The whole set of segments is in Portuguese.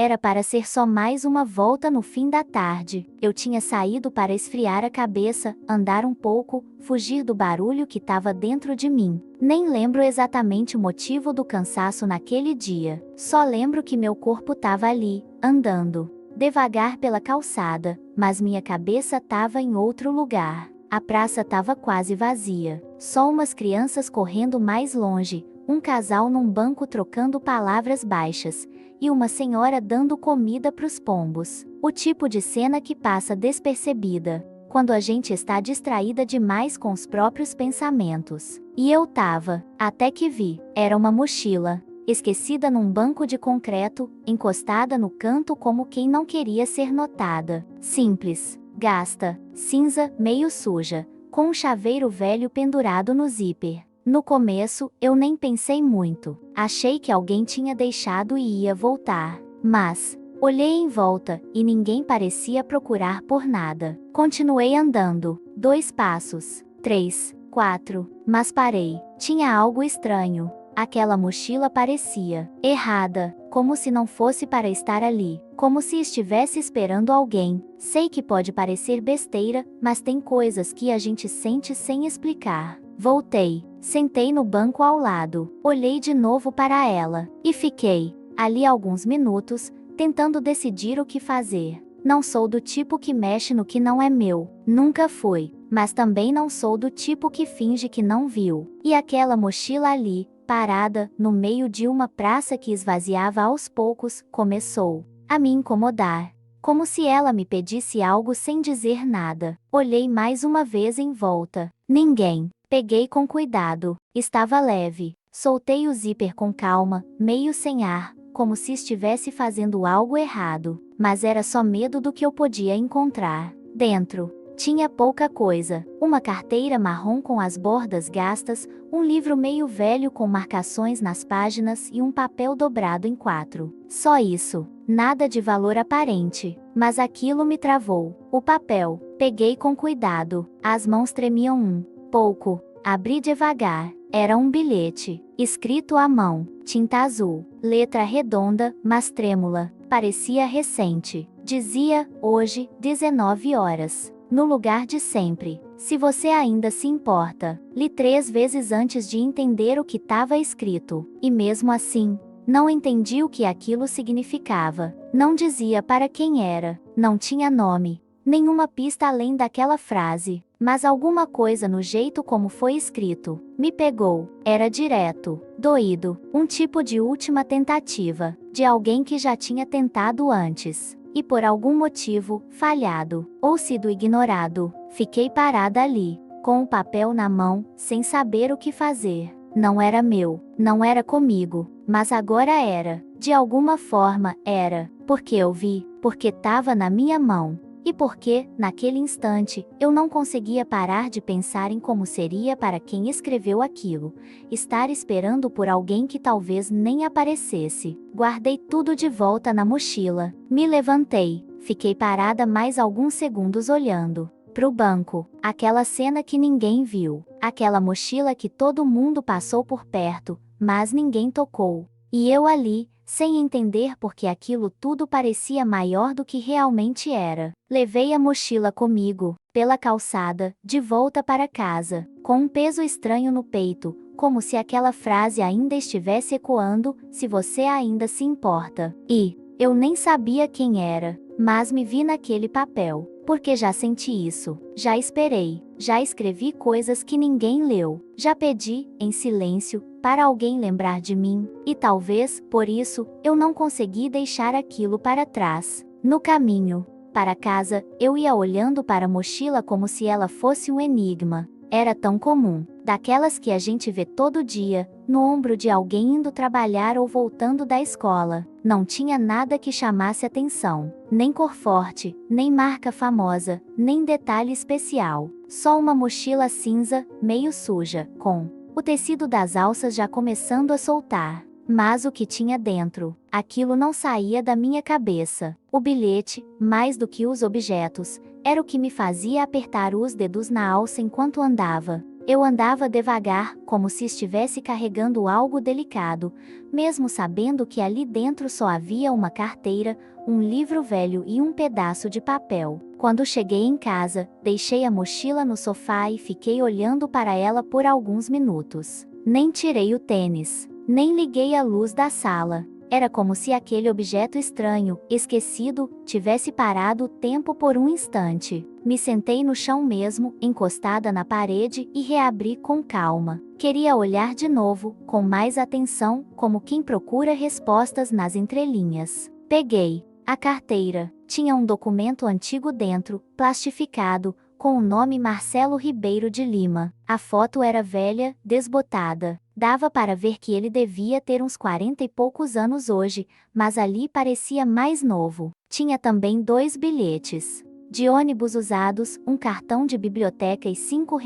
Era para ser só mais uma volta no fim da tarde. Eu tinha saído para esfriar a cabeça, andar um pouco, fugir do barulho que estava dentro de mim. Nem lembro exatamente o motivo do cansaço naquele dia. Só lembro que meu corpo estava ali, andando devagar pela calçada, mas minha cabeça estava em outro lugar. A praça estava quase vazia. Só umas crianças correndo mais longe, um casal num banco trocando palavras baixas, e uma senhora dando comida pros pombos. O tipo de cena que passa despercebida, quando a gente está distraída demais com os próprios pensamentos. E eu tava, até que vi, era uma mochila, esquecida num banco de concreto, encostada no canto como quem não queria ser notada. Simples, gasta, cinza, meio suja, com um chaveiro velho pendurado no zíper. No começo, eu nem pensei muito. Achei que alguém tinha deixado e ia voltar. Mas olhei em volta, e ninguém parecia procurar por nada. Continuei andando. 2 passos. 3, 4. Mas parei. Tinha algo estranho. Aquela mochila parecia errada, como se não fosse para estar ali, como se estivesse esperando alguém. Sei que pode parecer besteira, mas tem coisas que a gente sente sem explicar. Voltei, sentei no banco ao lado, olhei de novo para ela, e fiquei ali alguns minutos, tentando decidir o que fazer. Não sou do tipo que mexe no que não é meu, nunca fui, mas também não sou do tipo que finge que não viu. E aquela mochila ali, parada, no meio de uma praça que esvaziava aos poucos, começou a me incomodar. Como se ela me pedisse algo sem dizer nada. Olhei mais uma vez em volta. Ninguém. Peguei com cuidado. Estava leve. Soltei o zíper com calma, meio sem ar, como se estivesse fazendo algo errado. Mas era só medo do que eu podia encontrar dentro. Tinha pouca coisa, uma carteira marrom com as bordas gastas, um livro meio velho com marcações nas páginas e um papel dobrado em 4. Só isso, nada de valor aparente, mas aquilo me travou. O papel, peguei com cuidado, as mãos tremiam um pouco, abri devagar, era um bilhete, escrito à mão, tinta azul, letra redonda, mas trêmula, parecia recente. Dizia, hoje, 19 horas. No lugar de sempre. Se você ainda se importa. Li 3 vezes antes de entender o que estava escrito. E mesmo assim, não entendi o que aquilo significava. Não dizia para quem era. Não tinha nome. Nenhuma pista além daquela frase. Mas alguma coisa no jeito como foi escrito me pegou. Era direto, doído, um tipo de última tentativa, de alguém que já tinha tentado antes. E por algum motivo, falhado, ou sido ignorado. Fiquei parada ali, com o papel na mão, sem saber o que fazer. Não era meu, não era comigo, mas agora era. De alguma forma, era. Porque eu vi, porque estava na minha mão. E porque, naquele instante, eu não conseguia parar de pensar em como seria para quem escreveu aquilo, estar esperando por alguém que talvez nem aparecesse. Guardei tudo de volta na mochila, me levantei, fiquei parada mais alguns segundos olhando pro banco, aquela cena que ninguém viu, aquela mochila que todo mundo passou por perto, mas ninguém tocou. E eu ali, sem entender porque aquilo tudo parecia maior do que realmente era. Levei a mochila comigo, pela calçada, de volta para casa, com um peso estranho no peito, como se aquela frase ainda estivesse ecoando, se você ainda se importa. E eu nem sabia quem era, mas me vi naquele papel, porque já senti isso, já esperei, já escrevi coisas que ninguém leu, já pedi, em silêncio, para alguém lembrar de mim, e talvez, por isso, eu não consegui deixar aquilo para trás. No caminho para casa, eu ia olhando para a mochila como se ela fosse um enigma. Era tão comum, daquelas que a gente vê todo dia, no ombro de alguém indo trabalhar ou voltando da escola. Não tinha nada que chamasse atenção, nem cor forte, nem marca famosa, nem detalhe especial. Só uma mochila cinza, meio suja, com o tecido das alças já começando a soltar. Mas o que tinha dentro, aquilo não saía da minha cabeça. O bilhete, mais do que os objetos, era o que me fazia apertar os dedos na alça enquanto andava. Eu andava devagar, como se estivesse carregando algo delicado, mesmo sabendo que ali dentro só havia uma carteira, um livro velho e um pedaço de papel. Quando cheguei em casa, deixei a mochila no sofá e fiquei olhando para ela por alguns minutos. Nem tirei o tênis, nem liguei a luz da sala. Era como se aquele objeto estranho, esquecido, tivesse parado o tempo por um instante. Me sentei no chão mesmo, encostada na parede, e reabri com calma. Queria olhar de novo, com mais atenção, como quem procura respostas nas entrelinhas. Peguei a carteira. Tinha um documento antigo dentro, plastificado, com o nome Marcelo Ribeiro de Lima. A foto era velha, desbotada. Dava para ver que ele devia ter uns 40 e poucos anos hoje, mas ali parecia mais novo. Tinha também 2 bilhetes de ônibus usados, um cartão de biblioteca e R$ 5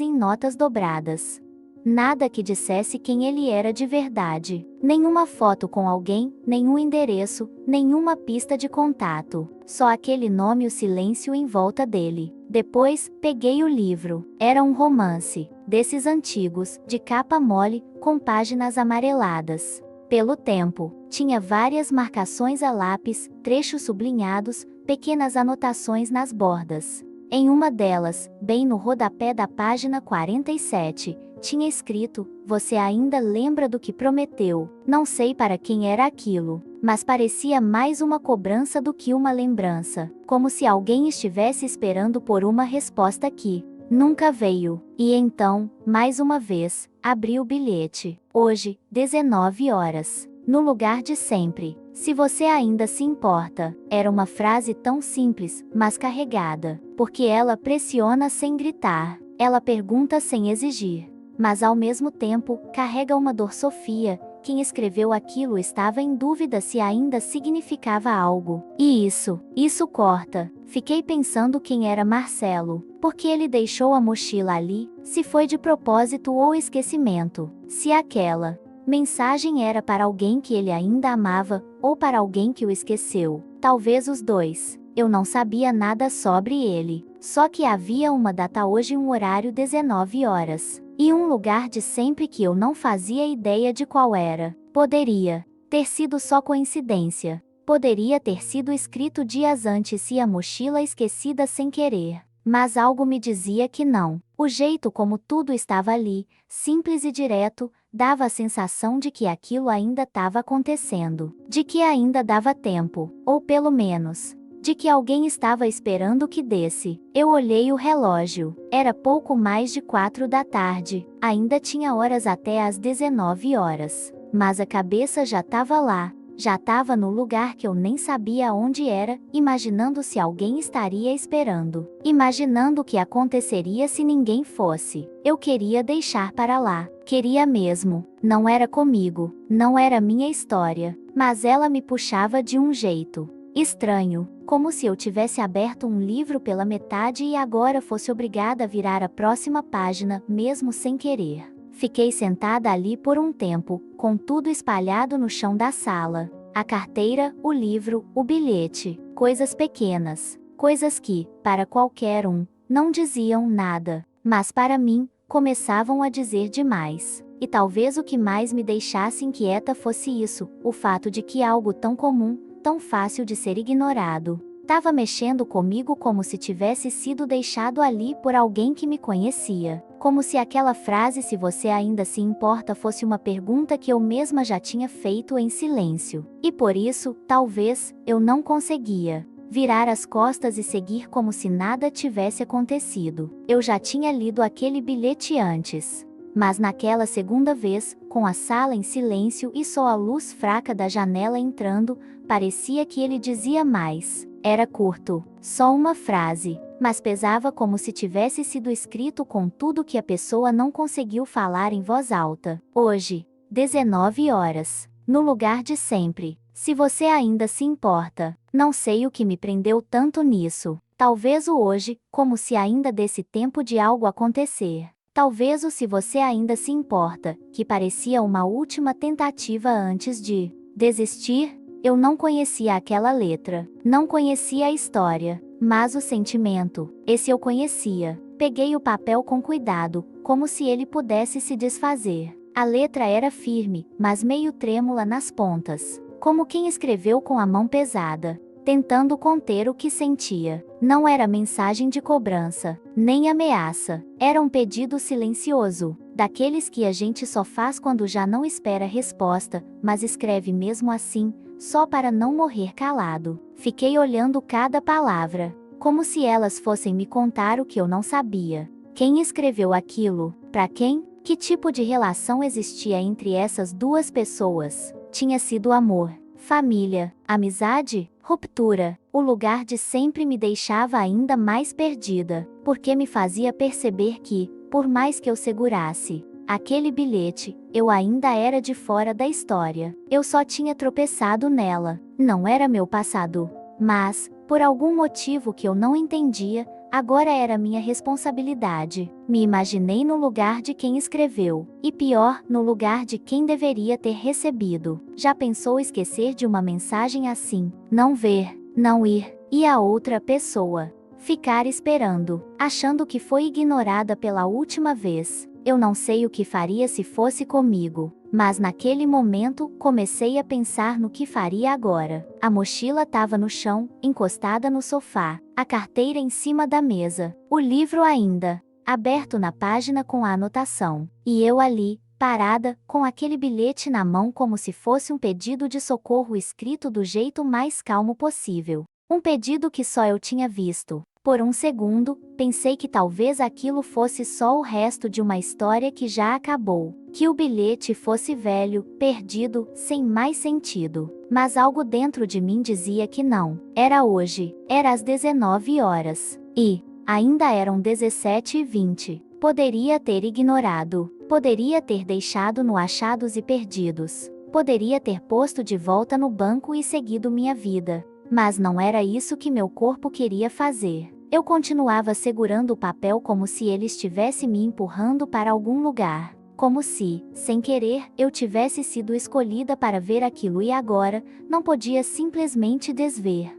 em notas dobradas. Nada que dissesse quem ele era de verdade. Nenhuma foto com alguém, nenhum endereço, nenhuma pista de contato. Só aquele nome e o silêncio em volta dele. Depois, peguei o livro. Era um romance, desses antigos, de capa mole, com páginas amareladas. Pelo tempo, tinha várias marcações a lápis, trechos sublinhados, pequenas anotações nas bordas. Em uma delas, bem no rodapé da página 47, tinha escrito: "Você ainda lembra do que prometeu?" Não sei para quem era aquilo, mas parecia mais uma cobrança do que uma lembrança, como se alguém estivesse esperando por uma resposta que nunca veio. E então, mais uma vez, abri o bilhete. Hoje, 19 horas. No lugar de sempre. Se você ainda se importa. Era uma frase tão simples, mas carregada. Porque ela pressiona sem gritar. Ela pergunta sem exigir. Mas ao mesmo tempo, carrega uma dor. Sofia, quem escreveu aquilo, estava em dúvida se ainda significava algo. E isso corta. Fiquei pensando quem era Marcelo. Porque ele deixou a mochila ali, se foi de propósito ou esquecimento. Se aquela mensagem era para alguém que ele ainda amava, ou para alguém que o esqueceu. Talvez os dois. Eu não sabia nada sobre ele. Só que havia uma data hoje, um horário 19 horas. E um lugar de sempre que eu não fazia ideia de qual era. Poderia ter sido só coincidência. Poderia ter sido escrito dias antes e a mochila esquecida sem querer. Mas algo me dizia que não. O jeito como tudo estava ali, simples e direto, dava a sensação de que aquilo ainda estava acontecendo. De que ainda dava tempo. Ou pelo menos, de que alguém estava esperando que desse. Eu olhei o relógio. Era pouco mais de 4 da tarde. Ainda tinha horas até às 19 horas. Mas a cabeça já estava lá. Já estava no lugar que eu nem sabia onde era, imaginando se alguém estaria esperando. Imaginando o que aconteceria se ninguém fosse. Eu queria deixar para lá. Queria mesmo. Não era comigo. Não era minha história. Mas ela me puxava de um jeito estranho, como se eu tivesse aberto um livro pela metade e agora fosse obrigada a virar a próxima página, mesmo sem querer. Fiquei sentada ali por um tempo, com tudo espalhado no chão da sala. A carteira, o livro, o bilhete, coisas pequenas, coisas que, para qualquer um, não diziam nada, mas para mim, começavam a dizer demais. E talvez o que mais me deixasse inquieta fosse isso, o fato de que algo tão comum, tão fácil de ser ignorado, estava mexendo comigo como se tivesse sido deixado ali por alguém que me conhecia. Como se aquela frase "se você ainda se importa" fosse uma pergunta que eu mesma já tinha feito em silêncio. E por isso, talvez, eu não conseguia virar as costas e seguir como se nada tivesse acontecido. Eu já tinha lido aquele bilhete antes. Mas naquela segunda vez, com a sala em silêncio e só a luz fraca da janela entrando, parecia que ele dizia mais. Era curto, só uma frase, mas pesava como se tivesse sido escrito com tudo que a pessoa não conseguiu falar em voz alta. Hoje, 19 horas, no lugar de sempre. Se você ainda se importa. Não sei o que me prendeu tanto nisso. Talvez o hoje, como se ainda desse tempo de algo acontecer. Talvez o "se você ainda se importa", que parecia uma última tentativa antes de desistir. Eu não conhecia aquela letra, não conhecia a história, mas o sentimento, esse eu conhecia. Peguei o papel com cuidado, como se ele pudesse se desfazer. A letra era firme, mas meio trêmula nas pontas, como quem escreveu com a mão pesada, tentando conter o que sentia. Não era mensagem de cobrança, nem ameaça. Era um pedido silencioso, daqueles que a gente só faz quando já não espera resposta, mas escreve mesmo assim, só para não morrer calado. Fiquei olhando cada palavra, como se elas fossem me contar o que eu não sabia. Quem escreveu aquilo? Para quem? Que tipo de relação existia entre essas duas pessoas? Tinha sido amor, família, amizade, ruptura? O lugar de sempre me deixava ainda mais perdida, porque me fazia perceber que, por mais que eu segurasse aquele bilhete, eu ainda era de fora da história. Eu só tinha tropeçado nela. Não era meu passado. Mas, por algum motivo que eu não entendia, agora era minha responsabilidade. Me imaginei no lugar de quem escreveu, e pior, no lugar de quem deveria ter recebido. Já pensou esquecer de uma mensagem assim? Não ver, não ir, e a outra pessoa ficar esperando, achando que foi ignorada pela última vez. Eu não sei o que faria se fosse comigo, mas naquele momento comecei a pensar no que faria agora. A mochila estava no chão, encostada no sofá, a carteira em cima da mesa, o livro ainda aberto na página com a anotação, e eu ali, parada, com aquele bilhete na mão como se fosse um pedido de socorro escrito do jeito mais calmo possível. Um pedido que só eu tinha visto. Por um segundo, pensei que talvez aquilo fosse só o resto de uma história que já acabou, que o bilhete fosse velho, perdido, sem mais sentido. Mas algo dentro de mim dizia que não. Era hoje, era às 19 horas. E ainda eram 17h20. Poderia ter ignorado, poderia ter deixado no achados e perdidos, poderia ter posto de volta no banco e seguido minha vida. Mas não era isso que meu corpo queria fazer. Eu continuava segurando o papel como se ele estivesse me empurrando para algum lugar. Como se, sem querer, eu tivesse sido escolhida para ver aquilo e agora, não podia simplesmente desver.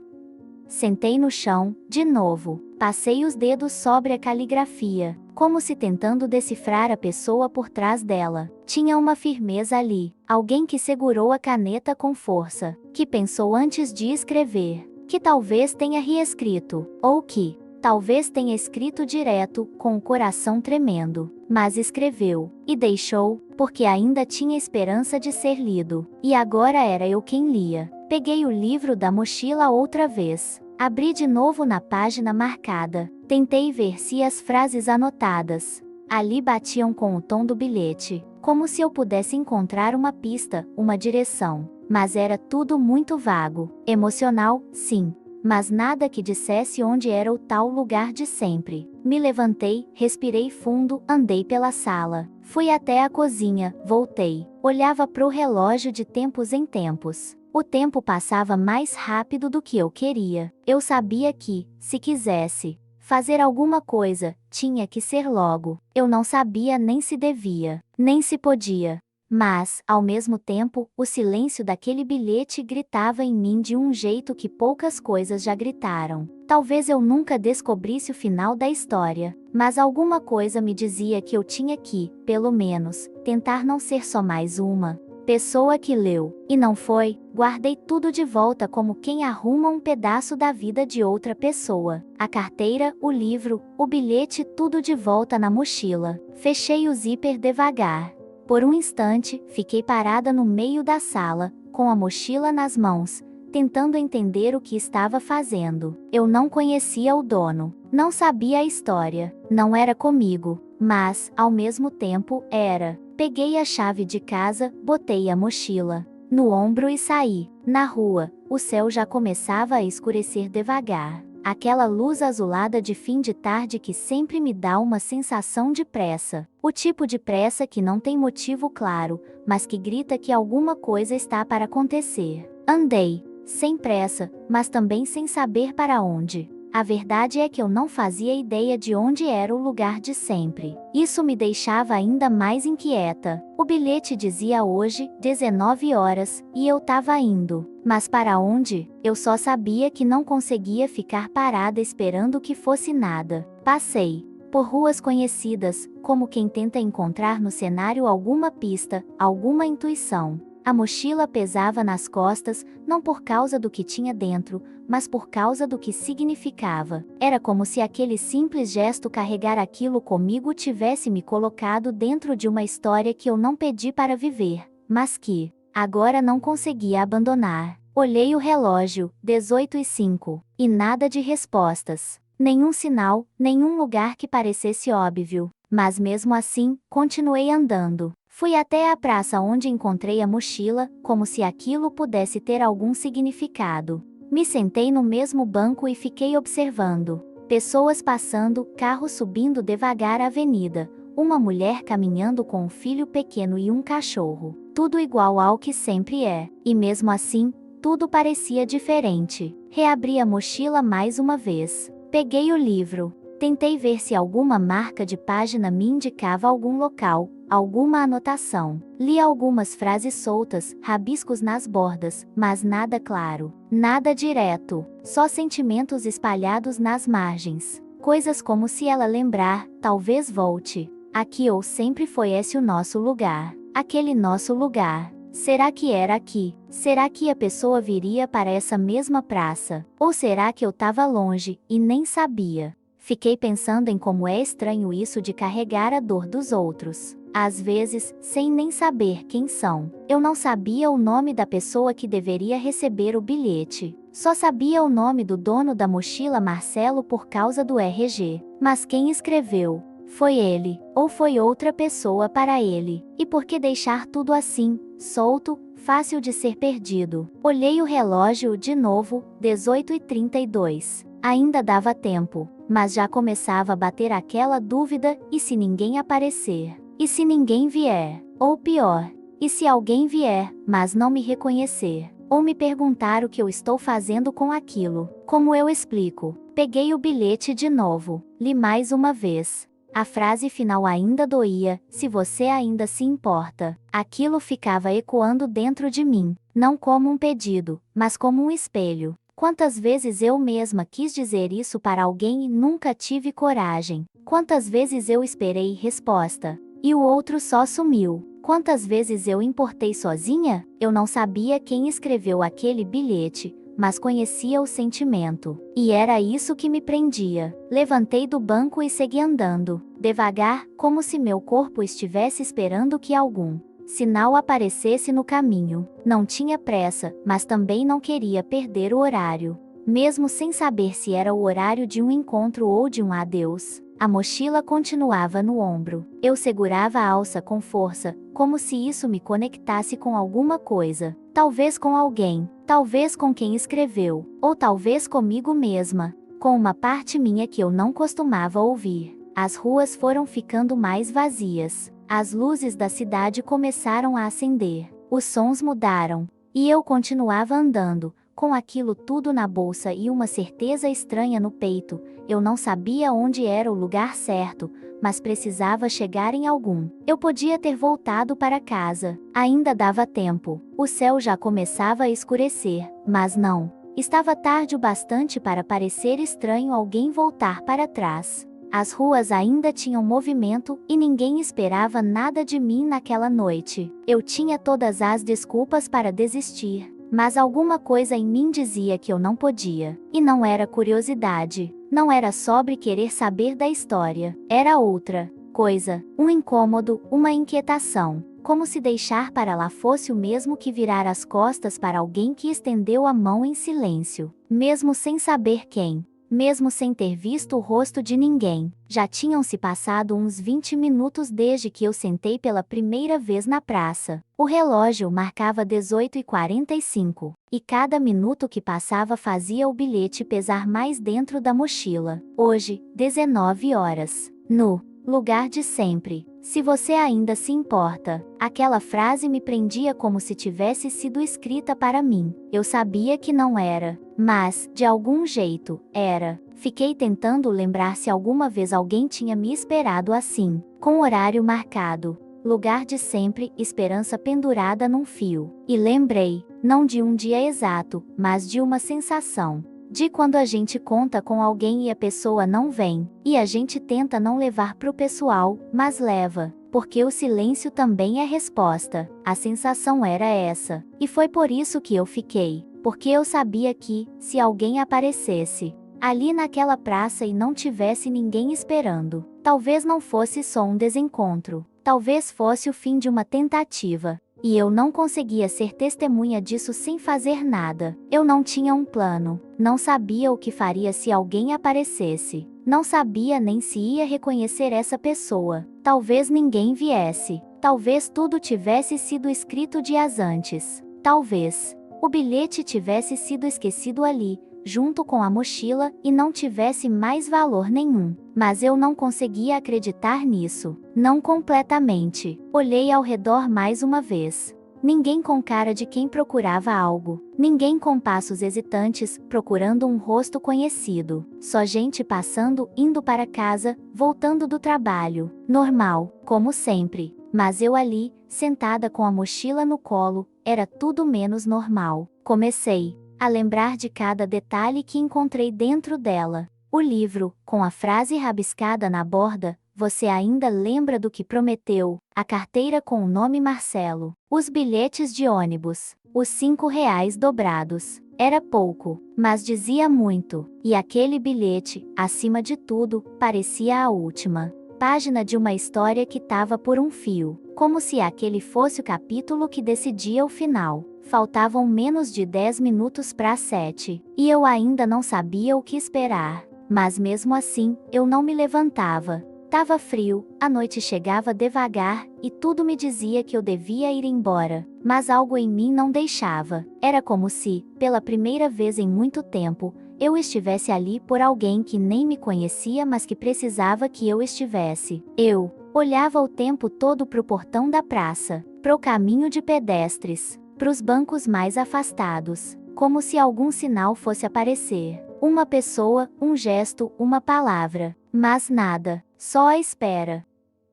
Sentei no chão, de novo. Passei os dedos sobre a caligrafia, como se tentando decifrar a pessoa por trás dela. Tinha uma firmeza ali, alguém que segurou a caneta com força, que pensou antes de escrever, que talvez tenha reescrito, ou que talvez tenha escrito direto, com o coração tremendo, mas escreveu, e deixou, porque ainda tinha esperança de ser lido, e agora era eu quem lia. Peguei o livro da mochila outra vez. Abri de novo na página marcada. Tentei ver se as frases anotadas ali batiam com o tom do bilhete, como se eu pudesse encontrar uma pista, uma direção. Mas era tudo muito vago. Emocional, sim, mas nada que dissesse onde era o tal lugar de sempre. Me levantei, respirei fundo, andei pela sala. Fui até a cozinha, voltei. Olhava pro relógio de tempos em tempos. O tempo passava mais rápido do que eu queria. Eu sabia que, se quisesse fazer alguma coisa, tinha que ser logo. Eu não sabia nem se devia, nem se podia. Mas, ao mesmo tempo, o silêncio daquele bilhete gritava em mim de um jeito que poucas coisas já gritaram. Talvez eu nunca descobrisse o final da história, mas alguma coisa me dizia que eu tinha que, pelo menos, tentar não ser só mais uma pessoa que leu. E não foi. Guardei tudo de volta como quem arruma um pedaço da vida de outra pessoa. A carteira, o livro, o bilhete, tudo de volta na mochila. Fechei o zíper devagar. Por um instante, fiquei parada no meio da sala, com a mochila nas mãos, tentando entender o que estava fazendo. Eu não conhecia o dono, não sabia a história, não era comigo, mas, ao mesmo tempo, era. Peguei a chave de casa, botei a mochila no ombro e saí. Na rua, o céu já começava a escurecer devagar. Aquela luz azulada de fim de tarde que sempre me dá uma sensação de pressa. O tipo de pressa que não tem motivo claro, mas que grita que alguma coisa está para acontecer. Andei, sem pressa, mas também sem saber para onde. A verdade é que eu não fazia ideia de onde era o lugar de sempre. Isso me deixava ainda mais inquieta. O bilhete dizia hoje, 19 horas, e eu tava indo. Mas para onde? Eu só sabia que não conseguia ficar parada esperando que fosse nada. Passei por ruas conhecidas, como quem tenta encontrar no cenário alguma pista, alguma intuição. A mochila pesava nas costas, não por causa do que tinha dentro, mas por causa do que significava. Era como se aquele simples gesto carregar aquilo comigo tivesse me colocado dentro de uma história que eu não pedi para viver, mas que, agora não conseguia abandonar. Olhei o relógio, 18h05, e nada de respostas. Nenhum sinal, nenhum lugar que parecesse óbvio. Mas mesmo assim, continuei andando. Fui até a praça onde encontrei a mochila, como se aquilo pudesse ter algum significado. Me sentei no mesmo banco e fiquei observando. Pessoas passando, carros subindo devagar a avenida, uma mulher caminhando com um filho pequeno e um cachorro. Tudo igual ao que sempre é. E mesmo assim, tudo parecia diferente. Reabri a mochila mais uma vez. Peguei o livro. Tentei ver se alguma marca de página me indicava algum local, alguma anotação. Li algumas frases soltas, rabiscos nas bordas, mas nada claro. Nada direto. Só sentimentos espalhados nas margens. Coisas como se ela lembrar, talvez volte. Aqui ou sempre foi esse o nosso lugar. Aquele nosso lugar. Será que era aqui? Será que a pessoa viria para essa mesma praça? Ou será que eu estava longe, e nem sabia? Fiquei pensando em como é estranho isso de carregar a dor dos outros. Às vezes, sem nem saber quem são. Eu não sabia o nome da pessoa que deveria receber o bilhete. Só sabia o nome do dono da mochila Marcelo por causa do RG. Mas quem escreveu? Foi ele, ou foi outra pessoa para ele? E por que deixar tudo assim, solto, fácil de ser perdido? Olhei o relógio de novo, 18h32. Ainda dava tempo, mas já começava a bater aquela dúvida: e se ninguém aparecer? E se ninguém vier? Ou pior, e se alguém vier, mas não me reconhecer? Ou me perguntar o que eu estou fazendo com aquilo? Como eu explico? Peguei o bilhete de novo, li mais uma vez. A frase final ainda doía: se você ainda se importa. Aquilo ficava ecoando dentro de mim, não como um pedido, mas como um espelho. Quantas vezes eu mesma quis dizer isso para alguém e nunca tive coragem? Quantas vezes eu esperei resposta, e o outro só sumiu? Quantas vezes eu importei sozinha? Eu não sabia quem escreveu aquele bilhete, mas conhecia o sentimento. E era isso que me prendia. Levantei do banco e segui andando, devagar, como se meu corpo estivesse esperando que algum sinal aparecesse no caminho. Não tinha pressa, mas também não queria perder o horário. Mesmo sem saber se era o horário de um encontro ou de um adeus, a mochila continuava no ombro. Eu segurava a alça com força, como se isso me conectasse com alguma coisa. Talvez com alguém, talvez com quem escreveu, ou talvez comigo mesma, com uma parte minha que eu não costumava ouvir. As ruas foram ficando mais vazias. As luzes da cidade começaram a acender. Os sons mudaram. E eu continuava andando, com aquilo tudo na bolsa e uma certeza estranha no peito. Eu não sabia onde era o lugar certo, mas precisava chegar em algum. Eu podia ter voltado para casa. Ainda dava tempo. O céu já começava a escurecer, mas não. Estava tarde o bastante para parecer estranho alguém voltar para trás. As ruas ainda tinham movimento, e ninguém esperava nada de mim naquela noite. Eu tinha todas as desculpas para desistir, mas alguma coisa em mim dizia que eu não podia. E não era curiosidade, não era sobre querer saber da história, era outra coisa, um incômodo, uma inquietação, como se deixar para lá fosse o mesmo que virar as costas para alguém que estendeu a mão em silêncio, mesmo sem saber quem. Mesmo sem ter visto o rosto de ninguém. Já tinham se passado uns 20 minutos desde que eu sentei pela primeira vez na praça. O relógio marcava 18h45, e cada minuto que passava fazia o bilhete pesar mais dentro da mochila. Hoje, 19 horas. No lugar de sempre. Se você ainda se importa. Aquela frase me prendia como se tivesse sido escrita para mim. Eu sabia que não era, mas, de algum jeito, era. Fiquei tentando lembrar se alguma vez alguém tinha me esperado assim, com horário marcado, lugar de sempre, esperança pendurada num fio. E lembrei, não de um dia exato, mas de uma sensação. De quando a gente conta com alguém e a pessoa não vem, e a gente tenta não levar pro pessoal, mas leva, porque o silêncio também é resposta. A sensação era essa, e foi por isso que eu fiquei, porque eu sabia que, se alguém aparecesse ali naquela praça e não tivesse ninguém esperando, talvez não fosse só um desencontro, talvez fosse o fim de uma tentativa. E eu não conseguia ser testemunha disso sem fazer nada. Eu não tinha um plano, não sabia o que faria se alguém aparecesse, não sabia nem se ia reconhecer essa pessoa. Talvez ninguém viesse, talvez tudo tivesse sido escrito dias antes, talvez o bilhete tivesse sido esquecido ali, junto com a mochila, e não tivesse mais valor nenhum. Mas eu não conseguia acreditar nisso. Não completamente. Olhei ao redor mais uma vez. Ninguém com cara de quem procurava algo. Ninguém com passos hesitantes, procurando um rosto conhecido. Só gente passando, indo para casa, voltando do trabalho. Normal, como sempre. Mas eu ali, sentada com a mochila no colo, era tudo menos normal. Comecei a lembrar de cada detalhe que encontrei dentro dela. O livro, com a frase rabiscada na borda, "Você ainda lembra do que prometeu?", a carteira com o nome Marcelo, os bilhetes de ônibus, os R$ 5 dobrados. Era pouco, mas dizia muito, e aquele bilhete, acima de tudo, parecia a última página de uma história que estava por um fio, como se aquele fosse o capítulo que decidia o final. Faltavam menos de 10 minutos para 7, e eu ainda não sabia o que esperar. Mas mesmo assim, eu não me levantava. Tava frio, a noite chegava devagar, e tudo me dizia que eu devia ir embora. Mas algo em mim não deixava. Era como se, pela primeira vez em muito tempo, eu estivesse ali por alguém que nem me conhecia, mas que precisava que eu estivesse. Eu olhava o tempo todo pro portão da praça, pro caminho de pedestres, pros bancos mais afastados, como se algum sinal fosse aparecer. Uma pessoa, um gesto, uma palavra. Mas nada, só a espera.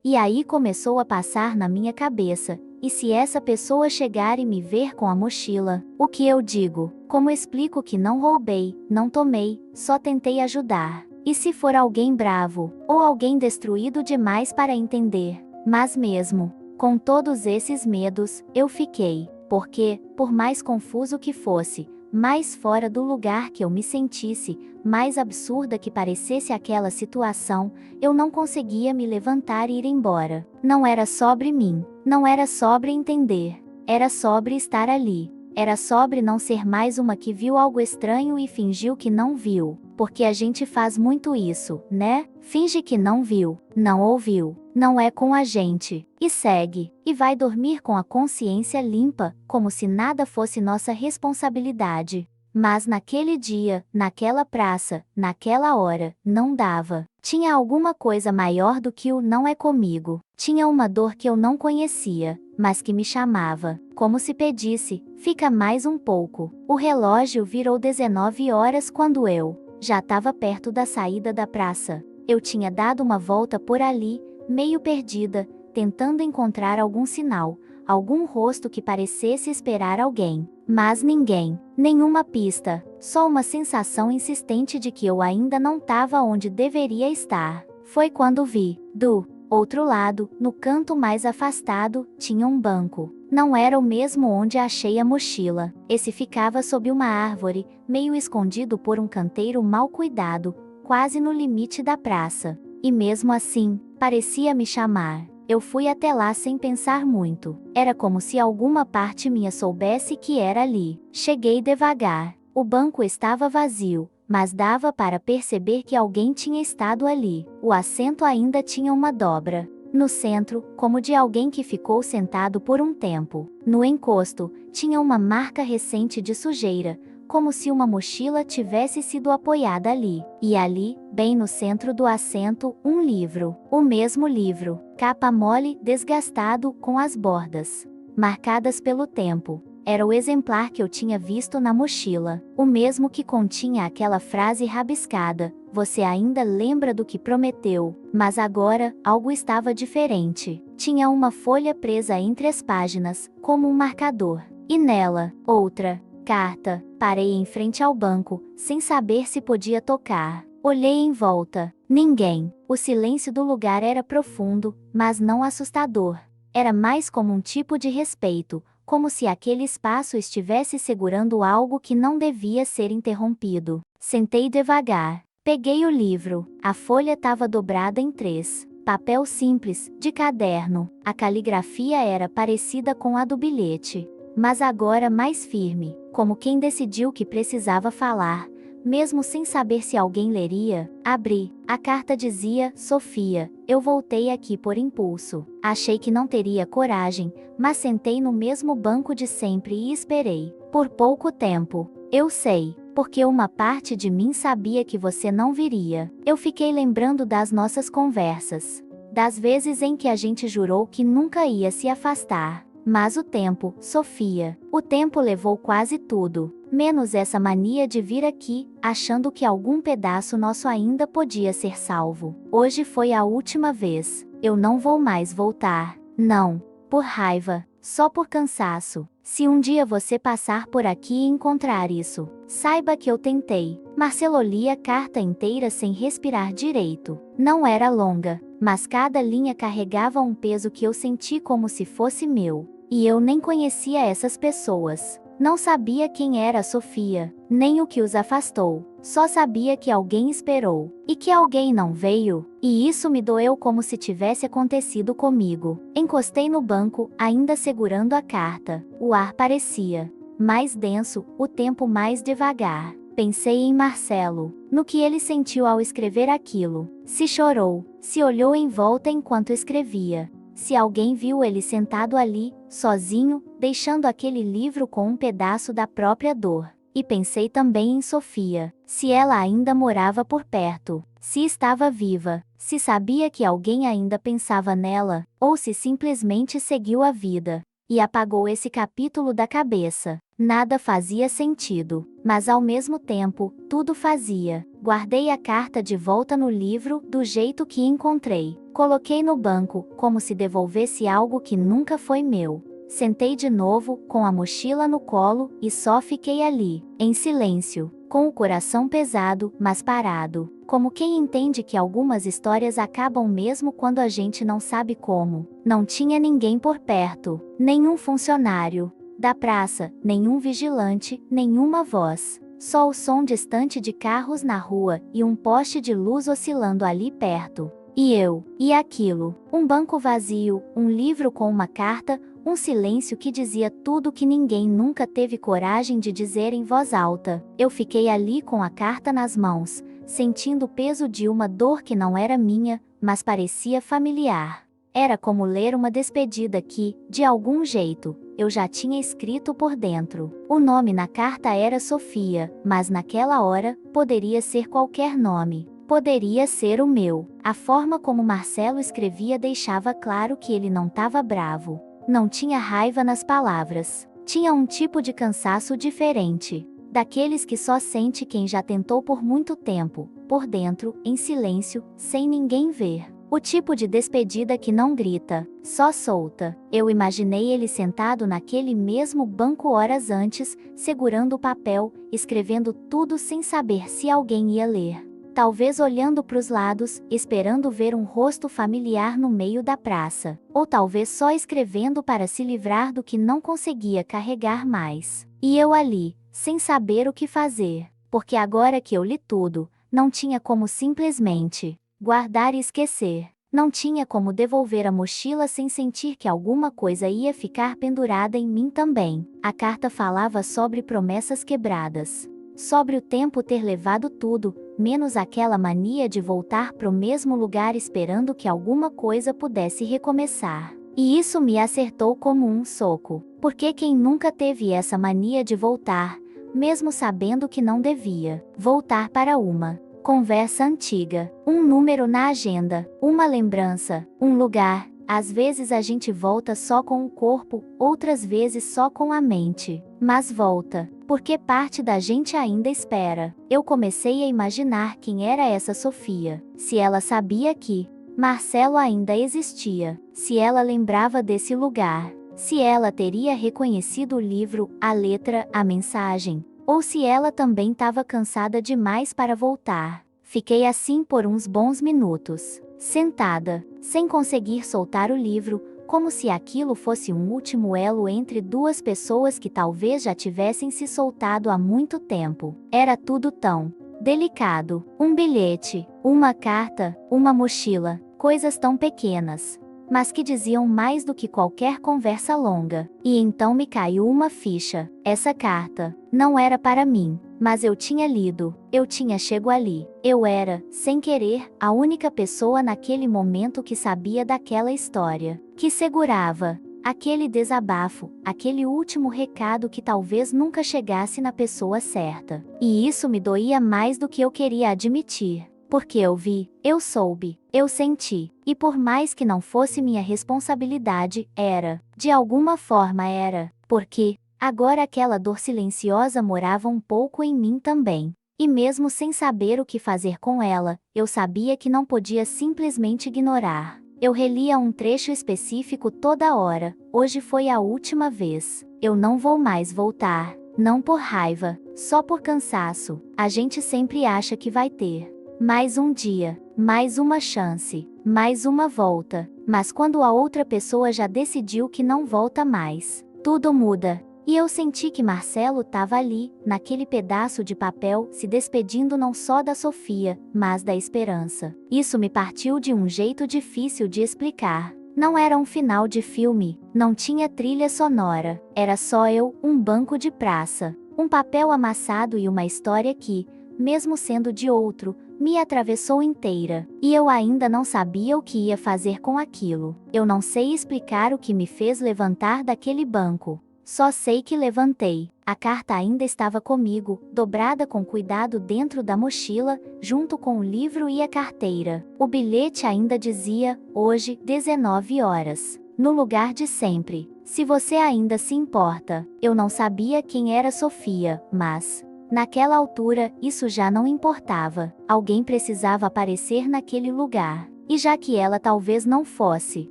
E aí começou a passar na minha cabeça: e se essa pessoa chegar e me ver com a mochila? O que eu digo? Como explico que não roubei, não tomei, só tentei ajudar? E se for alguém bravo, ou alguém destruído demais para entender? Mas mesmo com todos esses medos, eu fiquei, porque, por mais confuso que fosse, mais fora do lugar que eu me sentisse, mais absurda que parecesse aquela situação, eu não conseguia me levantar e ir embora. Não era sobre mim, não era sobre entender, era sobre estar ali. Era sobre não ser mais uma que viu algo estranho e fingiu que não viu, porque a gente faz muito isso, né? Finge que não viu, não ouviu, não é com a gente, e segue, e vai dormir com a consciência limpa, como se nada fosse nossa responsabilidade. Mas naquele dia, naquela praça, naquela hora, não dava. Tinha alguma coisa maior do que o "não é comigo". Tinha uma dor que eu não conhecia, mas que me chamava, como se pedisse: fica mais um pouco. O relógio virou 19 horas quando eu já estava perto da saída da praça. Eu tinha dado uma volta por ali, meio perdida, tentando encontrar algum sinal, algum rosto que parecesse esperar alguém. Mas ninguém, nenhuma pista, só uma sensação insistente de que eu ainda não estava onde deveria estar. Foi quando vi, do outro lado, no canto mais afastado, tinha um banco. Não era o mesmo onde achei a mochila. Esse ficava sob uma árvore, meio escondido por um canteiro mal cuidado, quase no limite da praça. E mesmo assim, parecia me chamar. Eu fui até lá sem pensar muito. Era como se alguma parte minha soubesse que era ali. Cheguei devagar. O banco estava vazio, mas dava para perceber que alguém tinha estado ali. O assento ainda tinha uma dobra no centro, como de alguém que ficou sentado por um tempo. No encosto, tinha uma marca recente de sujeira, como se uma mochila tivesse sido apoiada ali. E ali, bem no centro do assento, um livro. O mesmo livro, capa mole, desgastado, com as bordas marcadas pelo tempo. Era o exemplar que eu tinha visto na mochila, o mesmo que continha aquela frase rabiscada: "Você ainda lembra do que prometeu?". Mas agora, algo estava diferente. Tinha uma folha presa entre as páginas, como um marcador. E nela, outra Carta. Parei em frente ao banco, sem saber se podia tocar. Olhei em volta. Ninguém. O silêncio do lugar era profundo, mas não assustador. Era mais como um tipo de respeito, como se aquele espaço estivesse segurando algo que não devia ser interrompido. Sentei devagar. Peguei o livro. A folha estava dobrada em 3. Papel simples, de caderno. A caligrafia era parecida com a do bilhete, mas agora mais firme, como quem decidiu que precisava falar, mesmo sem saber se alguém leria. Abri. A carta dizia: Sofia, eu voltei aqui por impulso. Achei que não teria coragem, mas sentei no mesmo banco de sempre e esperei. Por pouco tempo. Eu sei, porque uma parte de mim sabia que você não viria. Eu fiquei lembrando das nossas conversas, das vezes em que a gente jurou que nunca ia se afastar. Mas o tempo, Sofia, o tempo levou quase tudo, menos essa mania de vir aqui, achando que algum pedaço nosso ainda podia ser salvo. Hoje foi a última vez. Eu não vou mais voltar. Não, por raiva, só por cansaço. Se um dia você passar por aqui e encontrar isso, saiba que eu tentei. Marcelo lia a carta inteira sem respirar direito. Não era longa, mas cada linha carregava um peso que eu senti como se fosse meu. E eu nem conhecia essas pessoas. Não sabia quem era a Sofia, nem o que os afastou. Só sabia que alguém esperou, e que alguém não veio. E isso me doeu como se tivesse acontecido comigo. Encostei no banco, ainda segurando a carta. O ar parecia mais denso, o tempo mais devagar. Pensei em Marcelo, no que ele sentiu ao escrever aquilo. Se chorou, se olhou em volta enquanto escrevia. Se alguém viu ele sentado ali, sozinho, deixando aquele livro com um pedaço da própria dor. E pensei também em Sofia, se ela ainda morava por perto, se estava viva, se sabia que alguém ainda pensava nela, ou se simplesmente seguiu a vida e apagou esse capítulo da cabeça. Nada fazia sentido, mas ao mesmo tempo, tudo fazia. Guardei a carta de volta no livro, do jeito que encontrei. Coloquei no banco, como se devolvesse algo que nunca foi meu. Sentei de novo, com a mochila no colo, e só fiquei ali, em silêncio, com o coração pesado, mas parado. Como quem entende que algumas histórias acabam mesmo quando a gente não sabe como. Não tinha ninguém por perto, nenhum funcionário da praça, nenhum vigilante, nenhuma voz. Só o som distante de carros na rua e um poste de luz oscilando ali perto. E eu, e aquilo, um banco vazio, um livro com uma carta, um silêncio que dizia tudo que ninguém nunca teve coragem de dizer em voz alta. Eu fiquei ali com a carta nas mãos, sentindo o peso de uma dor que não era minha, mas parecia familiar. Era como ler uma despedida que, de algum jeito, eu já tinha escrito por dentro. O nome na carta era Sofia, mas naquela hora, poderia ser qualquer nome. Poderia ser o meu. A forma como Marcelo escrevia deixava claro que ele não estava bravo. Não tinha raiva nas palavras. Tinha um tipo de cansaço diferente. Daqueles que só sente quem já tentou por muito tempo, por dentro, em silêncio, sem ninguém ver. O tipo de despedida que não grita, só solta. Eu imaginei ele sentado naquele mesmo banco horas antes, segurando o papel, escrevendo tudo sem saber se alguém ia ler. Talvez olhando para os lados, esperando ver um rosto familiar no meio da praça. Ou talvez só escrevendo para se livrar do que não conseguia carregar mais. E eu ali, sem saber o que fazer. Porque agora que eu li tudo, não tinha como simplesmente guardar e esquecer. Não tinha como devolver a mochila sem sentir que alguma coisa ia ficar pendurada em mim também. A carta falava sobre promessas quebradas. Sobre o tempo ter levado tudo, menos aquela mania de voltar pro mesmo lugar esperando que alguma coisa pudesse recomeçar. E isso me acertou como um soco. Porque quem nunca teve essa mania de voltar, mesmo sabendo que não devia, voltar para uma conversa antiga, um número na agenda, uma lembrança, um lugar. Às vezes a gente volta só com o corpo, outras vezes só com a mente. Mas volta, porque parte da gente ainda espera. Eu comecei a imaginar quem era essa Sofia. Se ela sabia que Marcelo ainda existia. Se ela lembrava desse lugar. Se ela teria reconhecido o livro, a letra, a mensagem, ou se ela também estava cansada demais para voltar. Fiquei assim por uns bons minutos, sentada, sem conseguir soltar o livro, como se aquilo fosse um último elo entre duas pessoas que talvez já tivessem se soltado há muito tempo. Era tudo tão delicado. Um bilhete, uma carta, uma mochila, coisas tão pequenas, mas que diziam mais do que qualquer conversa longa. E então me caiu uma ficha. Essa carta não era para mim, mas eu tinha lido, eu tinha chego ali. Eu era, sem querer, a única pessoa naquele momento que sabia daquela história, que segurava aquele desabafo, aquele último recado que talvez nunca chegasse na pessoa certa. E isso me doía mais do que eu queria admitir. Porque eu vi, eu soube, eu senti, e por mais que não fosse minha responsabilidade, era, de alguma forma era, porque, agora aquela dor silenciosa morava um pouco em mim também. E mesmo sem saber o que fazer com ela, eu sabia que não podia simplesmente ignorar. Eu relia um trecho específico toda hora. Hoje foi a última vez. Eu não vou mais voltar. Não por raiva, só por cansaço. A gente sempre acha que vai ter mais um dia, mais uma chance, mais uma volta. Mas quando a outra pessoa já decidiu que não volta mais, tudo muda. E eu senti que Marcelo estava ali, naquele pedaço de papel, se despedindo não só da Sofia, mas da esperança. Isso me partiu de um jeito difícil de explicar. Não era um final de filme, não tinha trilha sonora, era só eu, um banco de praça, um papel amassado e uma história que, mesmo sendo de outro, me atravessou inteira, e eu ainda não sabia o que ia fazer com aquilo. Eu não sei explicar o que me fez levantar daquele banco. Só sei que levantei. A carta ainda estava comigo, dobrada com cuidado dentro da mochila, junto com o livro e a carteira. O bilhete ainda dizia, hoje, 19 horas. No lugar de sempre. Se você ainda se importa. Eu não sabia quem era Sofia, mas naquela altura, isso já não importava. Alguém precisava aparecer naquele lugar. E já que ela talvez não fosse,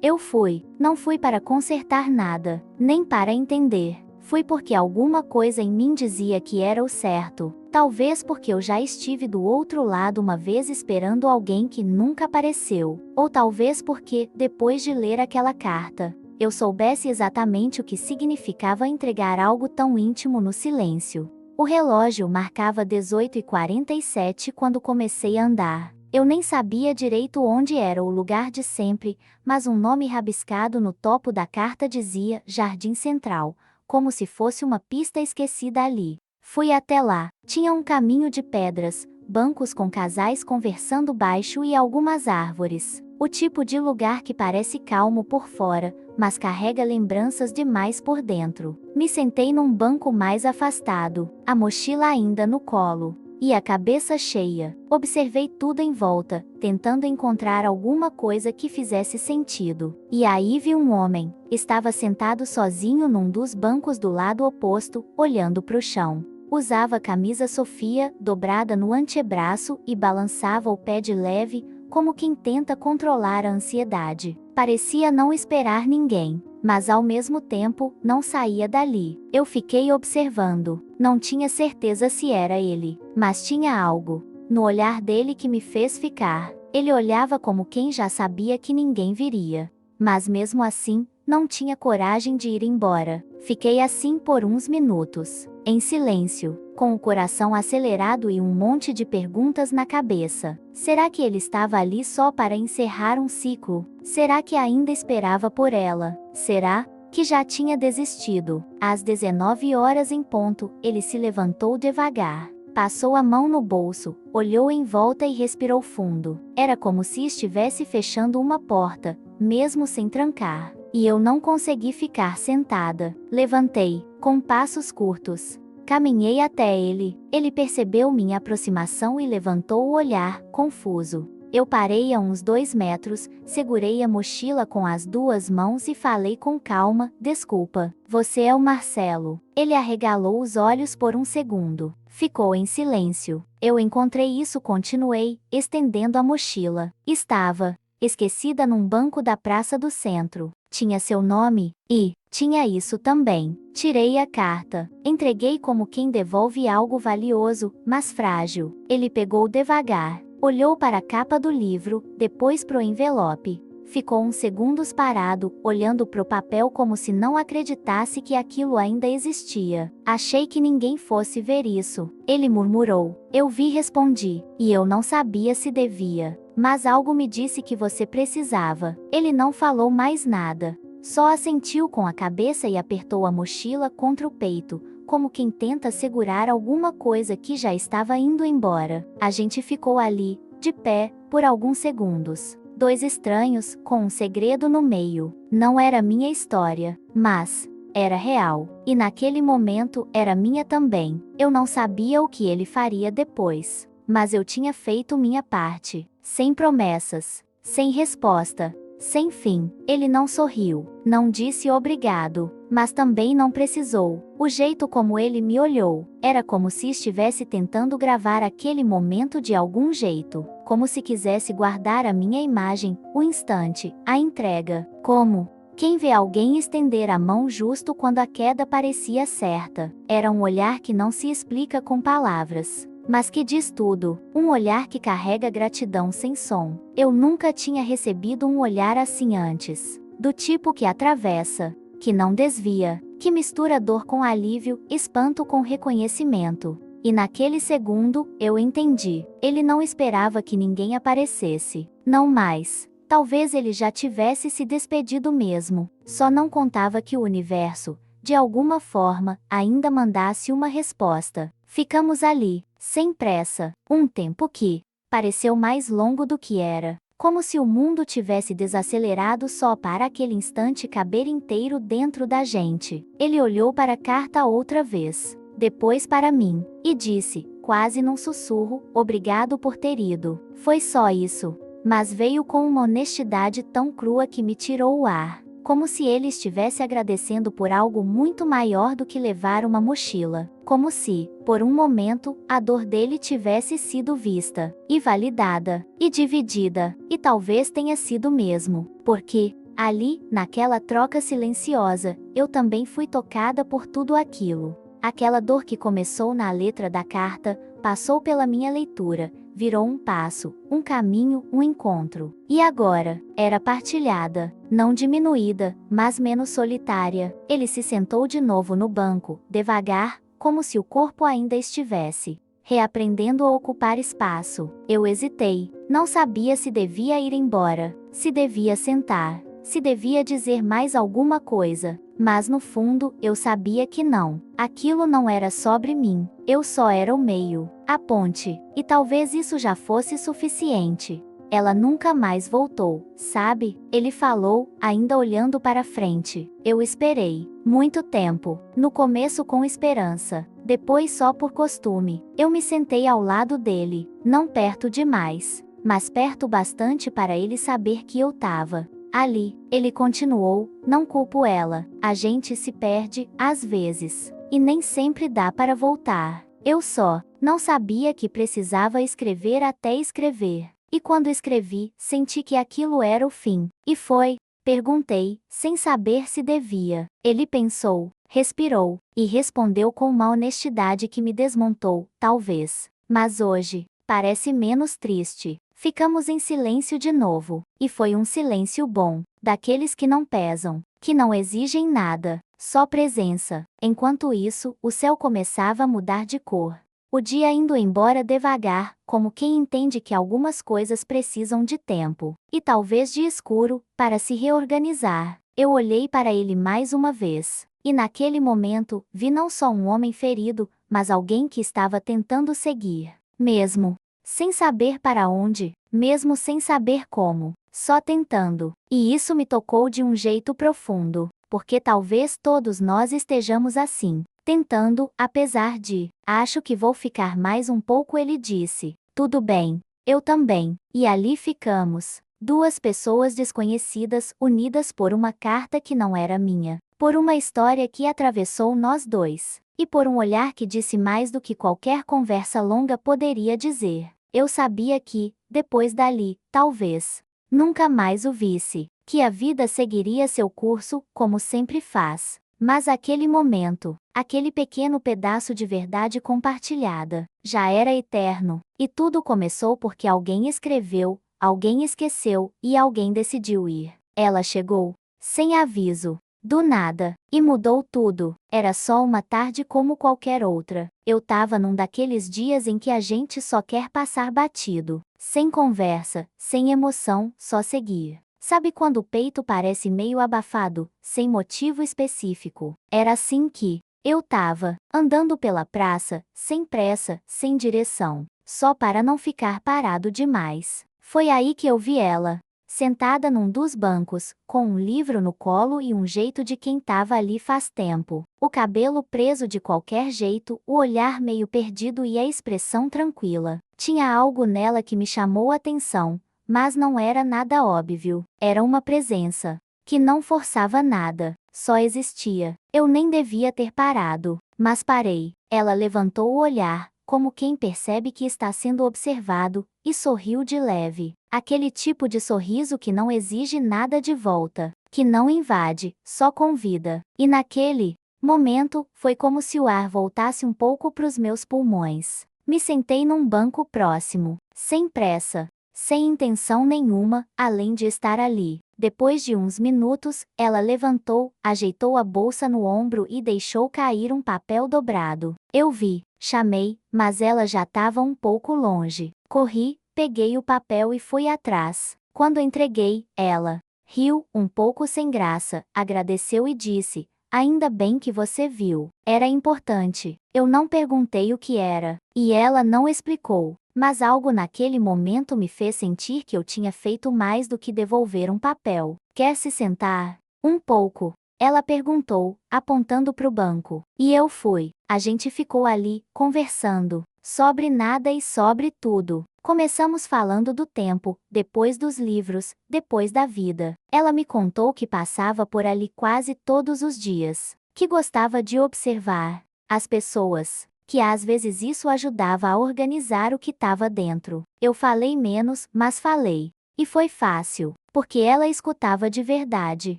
eu fui. Não fui para consertar nada, nem para entender. Fui porque alguma coisa em mim dizia que era o certo. Talvez porque eu já estive do outro lado uma vez esperando alguém que nunca apareceu. Ou talvez porque, depois de ler aquela carta, eu soubesse exatamente o que significava entregar algo tão íntimo no silêncio. O relógio marcava 18h47 quando comecei a andar. Eu nem sabia direito onde era o lugar de sempre, mas um nome rabiscado no topo da carta dizia Jardim Central, como se fosse uma pista esquecida ali. Fui até lá. Tinha um caminho de pedras, bancos com casais conversando baixo e algumas árvores. O tipo de lugar que parece calmo por fora, mas carrega lembranças demais por dentro. Me sentei num banco mais afastado, a mochila ainda no colo, e a cabeça cheia. Observei tudo em volta, tentando encontrar alguma coisa que fizesse sentido. E aí vi um homem. Estava sentado sozinho num dos bancos do lado oposto, olhando para o chão. Usava camisa Sofia, dobrada no antebraço, e balançava o pé de leve, como quem tenta controlar a ansiedade. Parecia não esperar ninguém, mas ao mesmo tempo, não saía dali. Eu fiquei observando. Não tinha certeza se era ele, mas tinha algo no olhar dele que me fez ficar. Ele olhava como quem já sabia que ninguém viria. Mas mesmo assim, não tinha coragem de ir embora. Fiquei assim por uns minutos, em silêncio, com o coração acelerado e um monte de perguntas na cabeça. Será que ele estava ali só para encerrar um ciclo? Será que ainda esperava por ela? Será que já tinha desistido? Às 19 horas em ponto, ele se levantou devagar. Passou a mão no bolso, olhou em volta e respirou fundo. Era como se estivesse fechando uma porta, mesmo sem trancar. E eu não consegui ficar sentada. Levantei, com passos curtos. Caminhei até ele. Ele percebeu minha aproximação e levantou o olhar, confuso. Eu parei a uns 2 metros, segurei a mochila com as 2 mãos e falei com calma, desculpa, você é o Marcelo. Ele arregalou os olhos por um segundo. Ficou em silêncio. Eu encontrei isso, continuei, estendendo a mochila. Estava esquecida num banco da praça do centro. Tinha seu nome, e tinha isso também. Tirei a carta. Entreguei como quem devolve algo valioso, mas frágil. Ele pegou devagar. Olhou para a capa do livro, depois pro envelope. Ficou uns segundos parado, olhando pro papel como se não acreditasse que aquilo ainda existia. Achei que ninguém fosse ver isso. Ele murmurou. Eu vi, respondi. E eu não sabia se devia. Mas algo me disse que você precisava. Ele não falou mais nada. Só assentiu com a cabeça e apertou a mochila contra o peito, como quem tenta segurar alguma coisa que já estava indo embora. A gente ficou ali, de pé, por alguns segundos. Dois estranhos, com um segredo no meio. Não era minha história, mas era real. E naquele momento, era minha também. Eu não sabia o que ele faria depois. Mas eu tinha feito minha parte. Sem promessas. Sem resposta. Sem fim. Ele não sorriu. Não disse obrigado. Mas também não precisou. O jeito como ele me olhou, era como se estivesse tentando gravar aquele momento de algum jeito. Como se quisesse guardar a minha imagem, o instante, a entrega. Como quem vê alguém estender a mão justo quando a queda parecia certa. Era um olhar que não se explica com palavras, mas que diz tudo. Um olhar que carrega gratidão sem som. Eu nunca tinha recebido um olhar assim antes. Do tipo que atravessa, que não desvia, que mistura dor com alívio, espanto com reconhecimento. E naquele segundo, eu entendi. Ele não esperava que ninguém aparecesse. Não mais. Talvez ele já tivesse se despedido mesmo. Só não contava que o universo, de alguma forma, ainda mandasse uma resposta. Ficamos ali, sem pressa, um tempo que pareceu mais longo do que era. Como se o mundo tivesse desacelerado só para aquele instante caber inteiro dentro da gente. Ele olhou para a carta outra vez, depois para mim, e disse, quase num sussurro, obrigado por ter ido. Foi só isso. Mas veio com uma honestidade tão crua que me tirou o ar. Como se ele estivesse agradecendo por algo muito maior do que levar uma mochila. Como se, por um momento, a dor dele tivesse sido vista, e validada, e dividida, e talvez tenha sido mesmo. Porque, ali, naquela troca silenciosa, eu também fui tocada por tudo aquilo. Aquela dor que começou na letra da carta, passou pela minha leitura, virou um passo, um caminho, um encontro. E agora, era partilhada, não diminuída, mas menos solitária. Ele se sentou de novo no banco, devagar, como se o corpo ainda estivesse reaprendendo a ocupar espaço. Eu hesitei, não sabia se devia ir embora, se devia sentar, se devia dizer mais alguma coisa. Mas no fundo, eu sabia que não. Aquilo não era sobre mim. Eu só era o meio, a ponte. E talvez isso já fosse suficiente. Ela nunca mais voltou, sabe? Ele falou, ainda olhando para frente. Eu esperei. Muito tempo. No começo com esperança. Depois só por costume. Eu me sentei ao lado dele. Não perto demais, mas perto bastante para ele saber que eu tava ali. Ele continuou, não culpo ela. A gente se perde, às vezes. E nem sempre dá para voltar. Eu só não sabia que precisava escrever até escrever. E quando escrevi, senti que aquilo era o fim. E foi? Perguntei, sem saber se devia. Ele pensou, respirou, e respondeu com uma honestidade que me desmontou, talvez. Mas hoje, parece menos triste. Ficamos em silêncio de novo, e foi um silêncio bom, daqueles que não pesam, que não exigem nada, só presença. Enquanto isso, o céu começava a mudar de cor. O dia indo embora devagar, como quem entende que algumas coisas precisam de tempo, e talvez de escuro, para se reorganizar. Eu olhei para ele mais uma vez, e naquele momento, vi não só um homem ferido, mas alguém que estava tentando seguir, mesmo sem saber para onde, mesmo sem saber como, só tentando. E isso me tocou de um jeito profundo, porque talvez todos nós estejamos assim, tentando, apesar de, acho que vou ficar mais um pouco, ele disse. Tudo bem, eu também. E ali ficamos, duas pessoas desconhecidas unidas por uma carta que não era minha, por uma história que atravessou nós dois, e por um olhar que disse mais do que qualquer conversa longa poderia dizer. Eu sabia que, depois dali, talvez nunca mais o visse, que a vida seguiria seu curso, como sempre faz. Mas aquele momento, aquele pequeno pedaço de verdade compartilhada, já era eterno, e tudo começou porque alguém escreveu, alguém esqueceu, e alguém decidiu ir. Ela chegou, sem aviso, do nada, e mudou tudo. Era só uma tarde como qualquer outra. Eu tava num daqueles dias em que a gente só quer passar batido, sem conversa, sem emoção, só seguir. Sabe quando o peito parece meio abafado, sem motivo específico? Era assim que eu tava, andando pela praça, sem pressa, sem direção, só para não ficar parado demais. Foi aí que eu vi ela, sentada num dos bancos, com um livro no colo e um jeito de quem tava ali faz tempo. O cabelo preso de qualquer jeito, o olhar meio perdido e a expressão tranquila. Tinha algo nela que me chamou a atenção, mas não era nada óbvio. Era uma presença que não forçava nada, só existia. Eu nem devia ter parado, mas parei. Ela levantou o olhar, como quem percebe que está sendo observado, e sorriu de leve. Aquele tipo de sorriso que não exige nada de volta, que não invade, só convida. E naquele momento, foi como se o ar voltasse um pouco pros meus pulmões. Me sentei num banco próximo, sem pressa, sem intenção nenhuma, além de estar ali. Depois de uns minutos, ela levantou, ajeitou a bolsa no ombro e deixou cair um papel dobrado. Eu vi, chamei, mas ela já estava um pouco longe. Corri, peguei o papel e fui atrás. Quando entreguei, ela riu, um pouco sem graça, agradeceu e disse: "Ainda bem que você viu. Era importante." Eu não perguntei o que era, e ela não explicou. Mas algo naquele momento me fez sentir que eu tinha feito mais do que devolver um papel. "Quer se sentar?" "Um pouco." Ela perguntou, apontando para o banco. E eu fui. A gente ficou ali, conversando. Sobre nada e sobre tudo. Começamos falando do tempo, depois dos livros, depois da vida. Ela me contou que passava por ali quase todos os dias. Que gostava de observar as pessoas. Que às vezes isso ajudava a organizar o que estava dentro. Eu falei menos, mas falei. E foi fácil, porque ela escutava de verdade,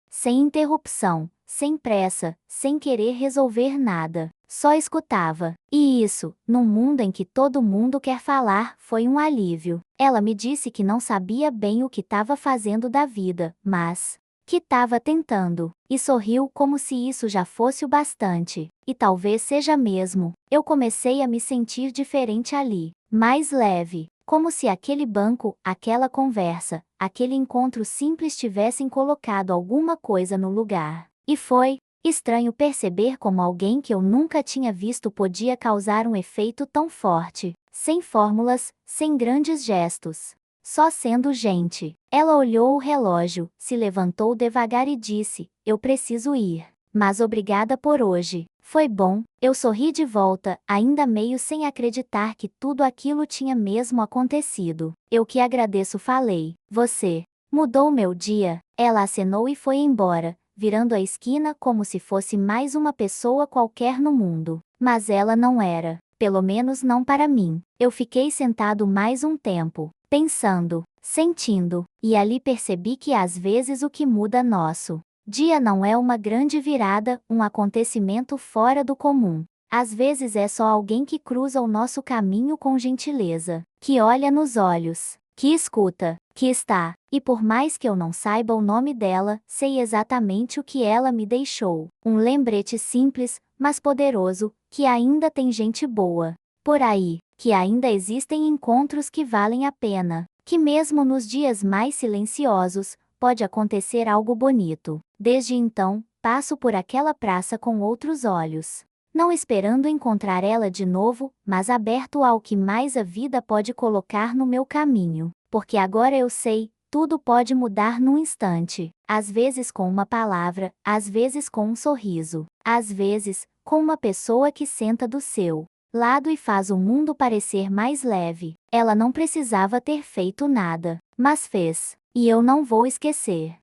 sem interrupção, sem pressa, sem querer resolver nada. Só escutava. E isso, num mundo em que todo mundo quer falar, foi um alívio. Ela me disse que não sabia bem o que estava fazendo da vida, mas que estava tentando, e sorriu como se isso já fosse o bastante. E talvez seja mesmo. Eu comecei a me sentir diferente ali, mais leve, como se aquele banco, aquela conversa, aquele encontro simples tivessem colocado alguma coisa no lugar. E foi estranho perceber como alguém que eu nunca tinha visto podia causar um efeito tão forte, sem fórmulas, sem grandes gestos. Só sendo gente. Ela olhou o relógio, se levantou devagar e disse: "Eu preciso ir. Mas obrigada por hoje. Foi bom." Eu sorri de volta, ainda meio sem acreditar que tudo aquilo tinha mesmo acontecido. "Eu que agradeço", falei. "Você mudou meu dia." Ela acenou e foi embora, virando a esquina como se fosse mais uma pessoa qualquer no mundo. Mas ela não era. Pelo menos não para mim. Eu fiquei sentado mais um tempo, pensando, sentindo, e ali percebi que às vezes o que muda nosso dia não é uma grande virada, um acontecimento fora do comum. Às vezes é só alguém que cruza o nosso caminho com gentileza, que olha nos olhos, que escuta, que está, e por mais que eu não saiba o nome dela, sei exatamente o que ela me deixou. Um lembrete simples, mas poderoso, que ainda tem gente boa por aí, que ainda existem encontros que valem a pena, que mesmo nos dias mais silenciosos, pode acontecer algo bonito. Desde então, passo por aquela praça com outros olhos. Não esperando encontrar ela de novo, mas aberto ao que mais a vida pode colocar no meu caminho. Porque agora eu sei, tudo pode mudar num instante. Às vezes com uma palavra, às vezes com um sorriso, às vezes, com uma pessoa que senta do seu lado e faz o mundo parecer mais leve. Ela não precisava ter feito nada, mas fez. E eu não vou esquecer.